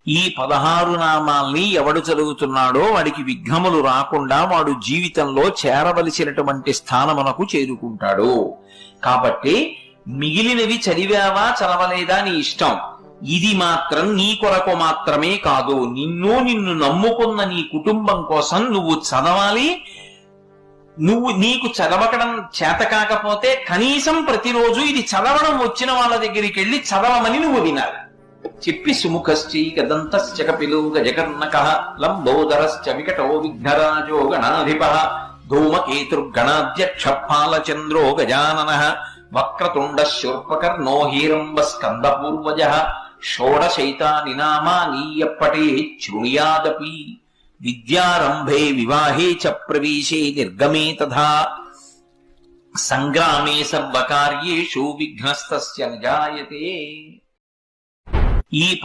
ఈ 16 నామాల్ని ఎవడు చదువుతున్నాడో వాడికి విఘ్నములు రాకుండా వాడు జీవితంలో చేరవలసినటువంటి స్థానమునకు చేరుకుంటాడు. కాబట్టి మిగిలినవి చదివావా చదవలేదా నీ ఇష్టం. ఇది మాత్రం నీ కొరకు మాత్రమే కాదు, నిన్ను నమ్ముకున్న నీ కుటుంబం కోసం నువ్వు చదవాలి. నీకు చదవడం చేత కాకపోతే కనీసం ప్రతిరోజు ఇది చదవడం వచ్చిన వాళ్ళ దగ్గరికి వెళ్ళి చదవమని నువ్వు వినాలి. చెప్పి సుముఖశ్చైకదంతశ్చ కపిలో గజకర్ణకః లంబోదరశ్చ వికటో విఘ్నరాజో గణాధిపః ధూమకేతుర్గణాధ్యక్ష ఫాలచంద్రో గజాననః వక్రతుండ శూర్పకర్ణో హీరంబ స్కందపూర్వజః షోడశైతాని నామాని యప్పఠేత్ శృణుయాదపి విద్యారంభే వివాహే చ ప్రవేశే నిర్గమే తథా సంగ్రామే సర్వకార్యేషు విఘ్నస్తస్య న జాయతే. ఈ